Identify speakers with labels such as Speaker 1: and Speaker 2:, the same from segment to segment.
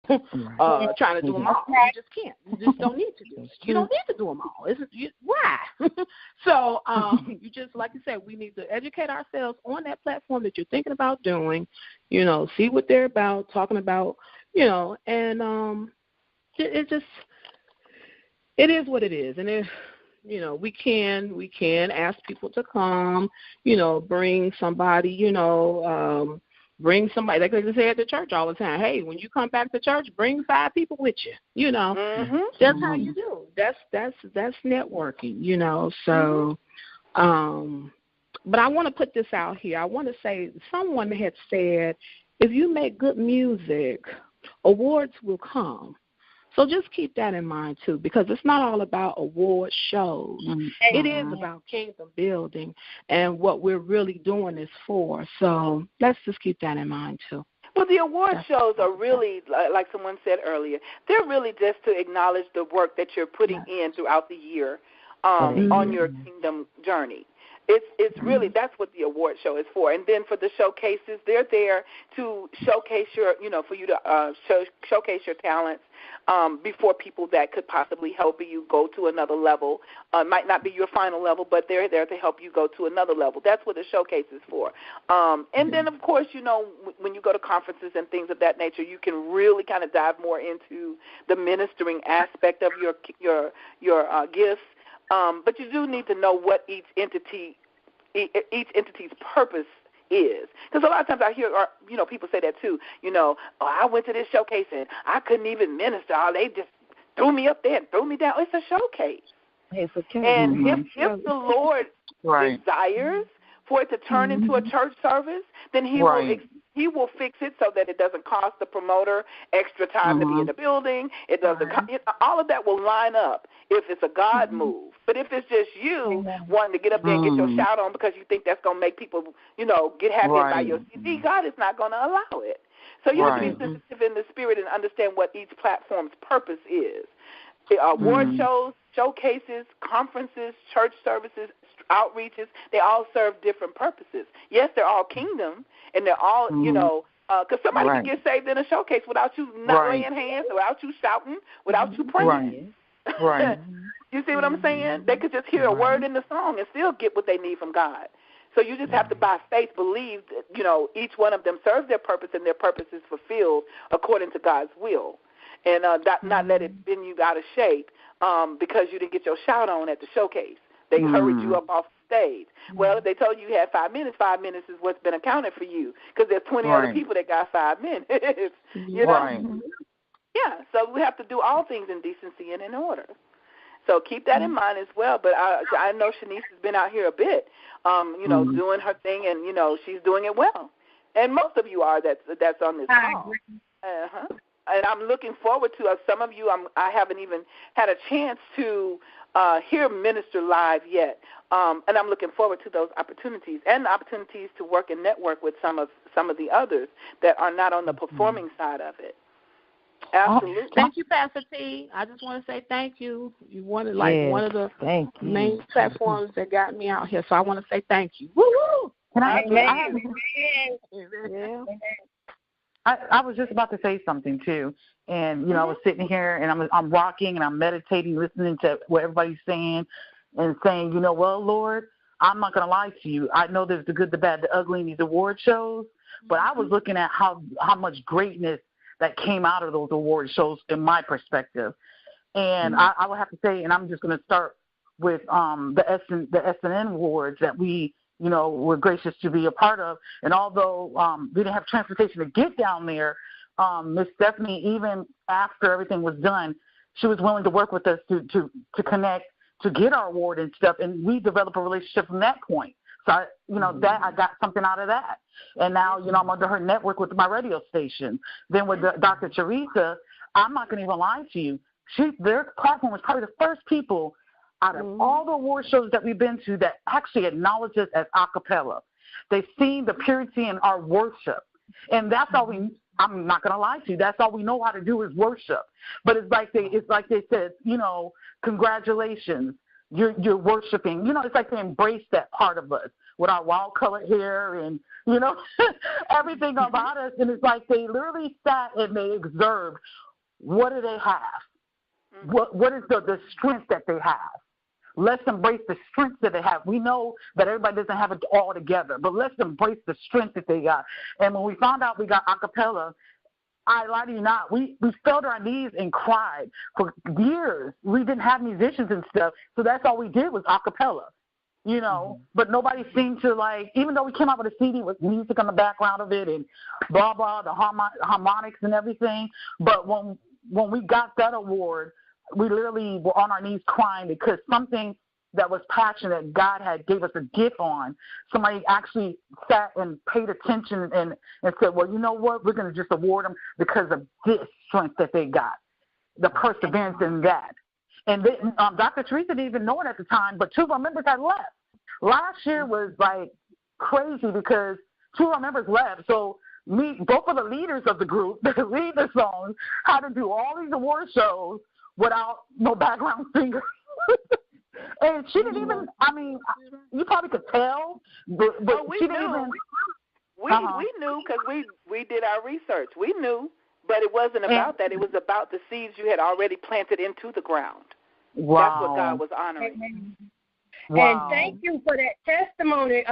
Speaker 1: trying to do them all. You just can't. You just don't need to do it. You don't need to do them all. Why? So you just, like you said, we need to educate ourselves on that platform that you're thinking about doing, see what they're about, talking about, and it is what it is. And we can ask people to come, bring somebody, bring somebody. Like they say at the church all the time, hey, when you come back to church, bring 5 people with you, That's how you do. That's networking, so, but I want to put this out here. I want to say someone had said, if you make good music, awards will come. So just keep that in mind, too, because it's not all about award shows. It is about kingdom building and what we're really doing this for. So let's just keep that in mind, too.
Speaker 2: Well, the award shows are really, like someone said earlier, they're really just to acknowledge the work that you're putting in throughout the year on your kingdom journey. It's really, that's what the award show is for. And then for the showcases, they're there to showcase your, for you to showcase your talents before people that could possibly help you go to another level. It might not be your final level, but they're there to help you go to another level. That's what the showcase is for. And then, of course, when you go to conferences and things of that nature, you can really kind of dive more into the ministering aspect of your gifts. But you do need to know what each entity's purpose is. Because a lot of times I hear, people say that too. I went to this showcase and I couldn't even minister. They just threw me up there and threw me down. It's a showcase.
Speaker 3: It's a case.
Speaker 2: And if the Lord desires for it to turn into a church service, then He will fix it so that it doesn't cost the promoter extra time to be in the building. It doesn't. All of that will line up if it's a God move. But if it's just you wanting to get up there and get your shout on because you think that's going to make people, get happy about your CD, God is not going to allow it. So you have to be sensitive in the spirit and understand what each platform's purpose is. Award shows, showcases, conferences, church services, outreaches, they all serve different purposes. Yes, they're all kingdom, and they're all, because somebody can get saved in a showcase without you not laying hands, without you shouting, without you praying.
Speaker 3: Right.
Speaker 2: You see what I'm saying? They could just hear a word in the song and still get what they need from God. So you just have to, by faith, believe that, each one of them serves their purpose and their purpose is fulfilled according to God's will. And not let it bend you out of shape because you didn't get your shout on at the showcase. They hurried you up off the stage. Well, if they told you had 5 minutes, 5 minutes is what's been accounted for you because there's 20 other people that got 5 minutes. Yeah, so we have to do all things in decency and in order. So keep that in mind as well. But I know Shanice has been out here a bit, doing her thing, and, she's doing it well. And most of you are that's on this call. And I'm looking forward to some of you. I haven't even had a chance to hear minister live yet, and I'm looking forward to those opportunities and the opportunities to work and network with some of the others that are not on the performing side of it. Absolutely.
Speaker 1: Thank you, Pastor T. I just want to say thank you. You wanted one of the main platforms that got me out here, so I want to say thank you. Woo-hoo!
Speaker 3: I was just about to say something too, and I was sitting here and I'm rocking and I'm meditating, listening to what everybody's saying, and saying, well, Lord, I'm not gonna lie to you. I know there's the good, the bad, the ugly in these award shows, but I was looking at how much greatness that came out of those award shows in my perspective, and I would have to say, and I'm just gonna start with the SNN awards that we were gracious to be a part of. And although we didn't have transportation to get down there, Miss Stephanie, even after everything was done, she was willing to work with us to connect, to get our award and stuff. And we developed a relationship from that point. So, I got something out of that. And now, I'm under her network with my radio station. Then with Dr. Teresa, I'm not going to even lie to you. Their platform was probably the first people out of all the award shows that we've been to that actually acknowledge us as a cappella. They've seen the purity in our worship. And that's all I'm not going to lie to you, that's all we know how to do is worship. But it's like they said, congratulations, you're worshiping. It's like they embrace that part of us. with our wild-colored hair and, you know, everything about us. And it's like they literally sat and they observed, what do they have? What is the strength that they have? Let's embrace the strength that they have. We know that everybody doesn't have it all together, but let's embrace the strength that they got. And when we found out we got a cappella, I lie to you not, we fell to our knees and cried for years. We didn't have musicians and stuff, so that's all we did was a cappella, you know. But nobody seemed to, like, even though we came out with a CD with music on the background of it and blah, blah, the harmonics and everything, but when we got that award, we literally were on our knees crying because something that was passionate God had gave us a gift on, somebody actually sat and paid attention and said, well, you know what, we're going to just award them because of this strength that they got, the perseverance in that. And then, Dr. Teresa didn't even know it at the time, but 2 of our members had left. Last year was like crazy because 2 of our members left. So both of the leaders of the group that lead the songs had to do all these award shows without no background singer. And she didn't even, I mean, you probably could tell, but she didn't even.
Speaker 2: We knew because we did our research. We knew, but it wasn't about that. It was about the seeds you had already planted into the ground.
Speaker 3: Wow.
Speaker 2: That's what God was honoring.
Speaker 4: Wow. And thank you for that testimony,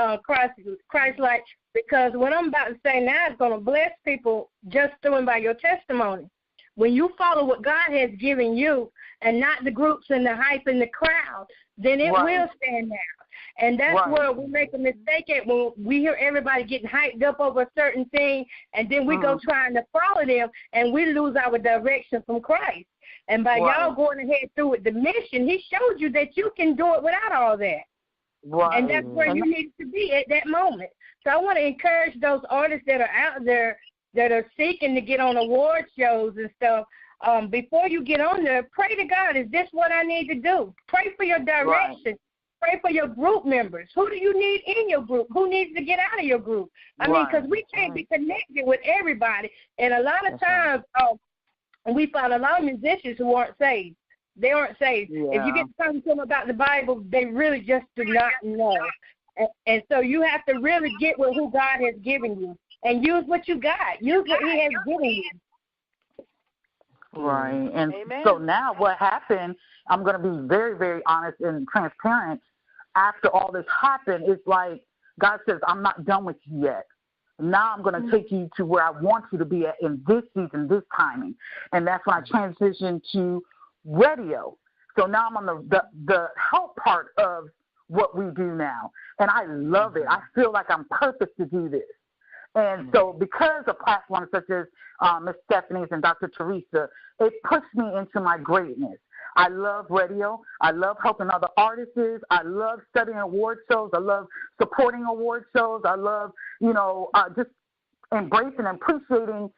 Speaker 4: Christ-like, because what I'm about to say now is going to bless people just doing by your testimony. When you follow what God has given you and not the groups and the hype and the crowd, then it will stand out. And that's where we make a mistake at when we hear everybody getting hyped up over a certain thing, and then we go trying to follow them, and we lose our direction from Christ. And by y'all going ahead through with the mission, he showed you that you can do it without all that.
Speaker 3: Right.
Speaker 4: And that's where you need to be at that moment. So I want to encourage those artists that are out there that are seeking to get on award shows and stuff, before you get on there, pray to God, is this what I need to do? Pray for your direction. Pray for your group members. Who do you need in your group? Who needs to get out of your group? I mean, because we can't be connected with everybody. And a lot of times we find a lot of musicians who aren't saved. They aren't saved. If you get to talk to them about the Bible, they really just do not know. And so you have to really get with who God has given you and use what you got. Use what he has given you.
Speaker 3: Right. And so now what happened, I'm going to be very, very honest and transparent. After all this happened, it's like God says, I'm not done with you yet. Now I'm going to take you to where I want you to be at in this season, this timing. And that's when I transitioned to radio. So now I'm on the help part of what we do now. And I love it. I feel like I'm purposed to do this. And so because of platforms such as Ms. Stephanie's and Dr. Teresa, it pushed me into my greatness. I love radio. I love helping other artists. I love studying award shows. I love supporting award shows. I love, just embracing and appreciating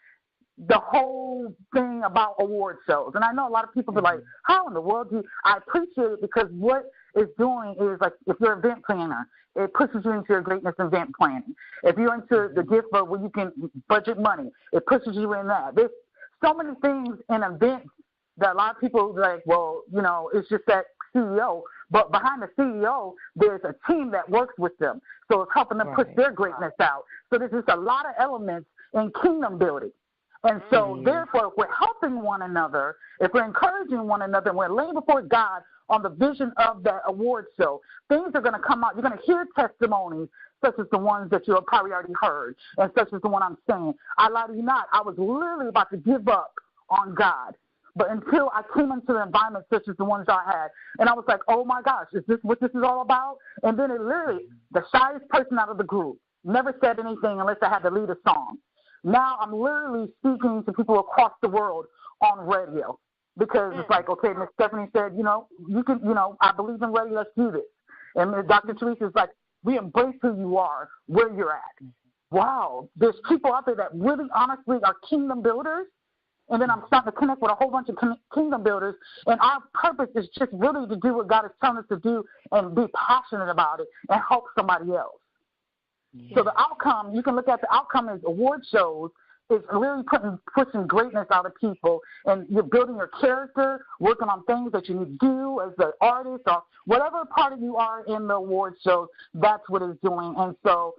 Speaker 3: the whole thing about award shows. And I know a lot of people be like, how in the world do you? I appreciate it because what it's doing is, like, if you're an event planner, it pushes you into your greatness in event planning. If you're into the gift of where you can budget money, it pushes you in that. There's so many things in events that a lot of people are like, well, it's just that CEO. But behind the CEO, there's a team that works with them. So it's helping them push their greatness out. So there's just a lot of elements in kingdom building. And so, therefore, if we're helping one another, if we're encouraging one another, and we're laying before God on the vision of that award show, things are going to come out. You're going to hear testimonies such as the ones that you have probably already heard, and such as the one I'm saying. I lie to you not. I was literally about to give up on God. But until I came into the environment such as the ones I had, and I was like, oh, my gosh, is this what this is all about? And then it literally, the shyest person out of the group, never said anything unless I had to lead a song. Now I'm literally speaking to people across the world on radio because it's like, okay, Miss Stephanie said, you can, I believe in radio, let's do this. And Ms. Dr. Teresa is like, we embrace who you are, where you're at. Wow, there's people out there that really honestly are kingdom builders. And then I'm starting to connect with a whole bunch of kingdom builders. And our purpose is just really to do what God is telling us to do and be passionate about it and help somebody else. Yeah. So the outcome, you can look at the outcome as award shows is really pushing greatness out of people, and you're building your character, working on things that you need to do as an artist or whatever part of you are in the award shows. That's what it's doing. And so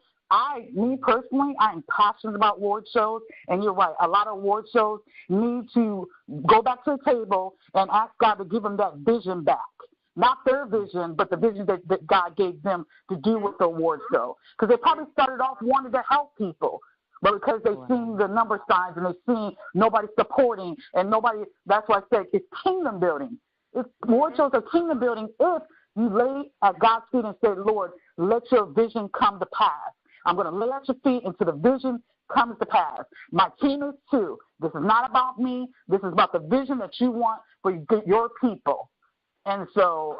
Speaker 3: me personally, I'm passionate about award shows, and you're right. A lot of award shows need to go back to the table and ask God to give them that vision back. Not their vision, but the vision that God gave them to do with the award show. Because they probably started off wanting to help people, but because they've seen the number signs and they've seen nobody supporting and nobody, that's why I said it's kingdom building. Award shows are kingdom building if you lay at God's feet and say, Lord, let your vision come to pass. I'm going to lay at your feet until the vision comes to pass. My team is too. This is not about me. This is about the vision that you want for your people. And so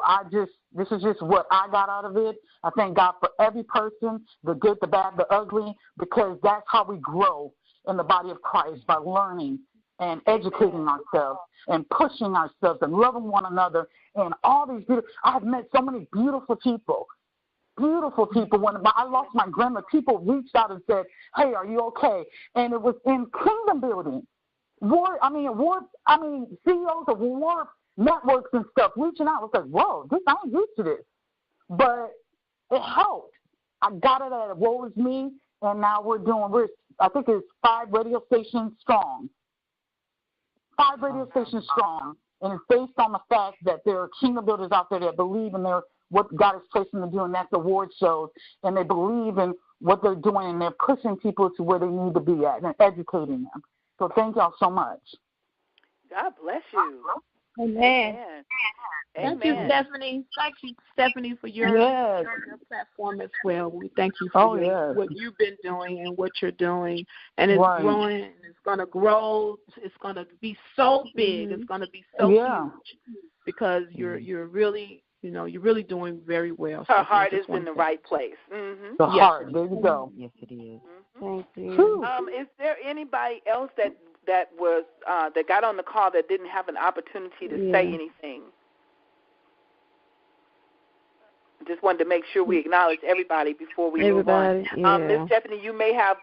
Speaker 3: this is just what I got out of it. I thank God for every person, the good, the bad, the ugly, because that's how we grow in the body of Christ, by learning and educating ourselves and pushing ourselves and loving one another. And all these I have met so many beautiful people. Beautiful people. When I lost my grandma, people reached out and said, hey, are you okay? And it was in kingdom building. CEOs of war networks and stuff reaching out. I was like, whoa, I ain't used to this. But it helped. I got it at Woe Is Me, and now I think it's 5 radio stations strong. 5 radio stations strong. And it's based on the fact that there are kingdom builders out there that believe in what God has placed them to do, and that's award shows. And they believe in what they're doing, and they're pushing people to where they need to be at and educating them. So thank y'all so much.
Speaker 2: God bless you.
Speaker 4: Amen.
Speaker 1: Thank you, Stephanie. Thank you, Stephanie, for your platform as well. We thank you for what you've been doing and what you're doing. And it's growing, and it's going to grow. It's going to be so big. It's going to be so huge because you're really, you're really doing very well.
Speaker 2: Her heart is in the right place. Mm-hmm.
Speaker 3: The heart. There you go.
Speaker 5: Yes, it is.
Speaker 2: Mm-hmm. Thank you. Is there anybody else that was that got on the call that didn't have an opportunity to say anything? Just wanted to make sure we acknowledge everybody before we move on. Ms. Stephanie, you may have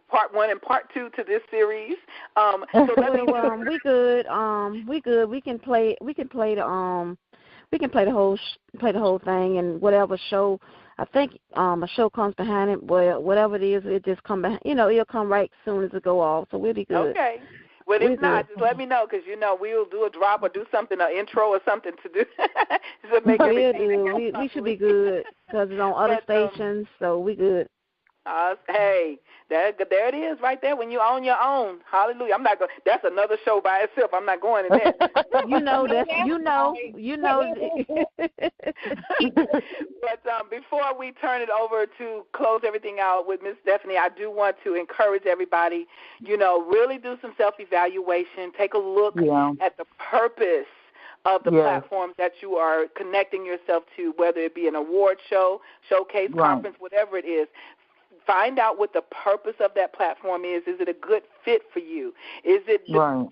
Speaker 2: part 1 and part 2 to this series. So
Speaker 5: we good. We good. We can play the whole thing, and whatever show. I think a show comes behind it. Whatever it is, it just come behind. It'll come right as soon as it go off. So we'll be good.
Speaker 2: Okay. Well, if not, just let me know, because we'll do a drop or do something, an intro or something to do. To make
Speaker 5: we should be good because it's on other stations, so we good.
Speaker 2: Hey, there it is right there when you own your own. Hallelujah. I'm not going. That's another show by itself. I'm not going in there. But before we turn it over to close everything out with Ms. Stephanie, I do want to encourage everybody, really do some self-evaluation. Take a look at the purpose of the platforms that you are connecting yourself to, whether it be an award show, showcase, conference, whatever it is. Find out what the purpose of that platform is. Is it a good fit for you? Is it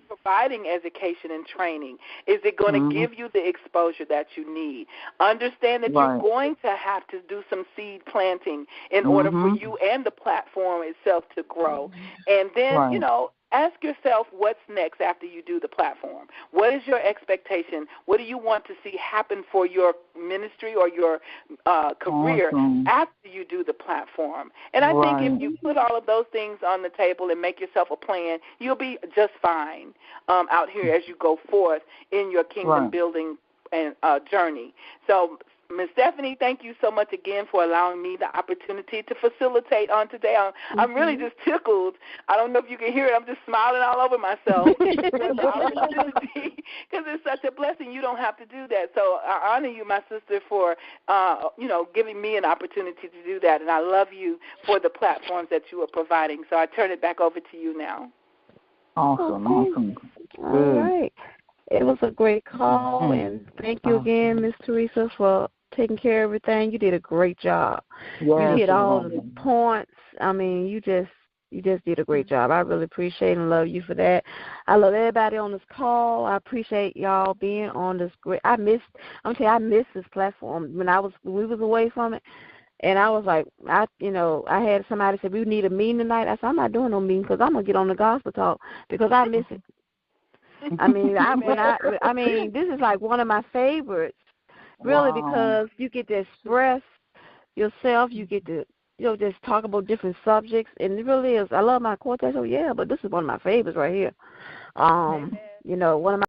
Speaker 2: providing education and training? Is it going to give you the exposure that you need? Understand that you're going to have to do some seed planting in order for you and the platform itself to grow. And then, ask yourself what's next after you do the platform. What is your expectation? What do you want to see happen for your ministry or your career after you do the platform? And I think if you put all of those things on the table and make yourself a plan, you'll be just fine out here as you go forth in your kingdom building and journey. So, Ms. Stephanie, thank you so much again for allowing me the opportunity to facilitate on today. I'm really just tickled. I don't know if you can hear it. I'm just smiling all over myself because it's such a blessing. You don't have to do that. So I honor you, my sister, for giving me an opportunity to do that, and I love you for the platforms that you are providing. So I turn it back over to you now.
Speaker 3: Awesome.
Speaker 5: All right. It was a great call, and thank you again, Ms. Teresa, for taking care of everything. You did a great job. You hit all the points. I mean, you just did a great job. I really appreciate and love you for that. I love everybody on this call. I appreciate y'all being on this great. I missed this platform when we was away from it. And I was like, I had somebody say, we need a meeting tonight. I said, I'm not doing no meeting because I'm going to get on the gospel talk because I miss it. I mean, this is like one of my favorites, really, because you get to express yourself. You get to, just talk about different subjects. And it really is. I love my quartet. So, yeah, but this is one of my favorites right here. One of my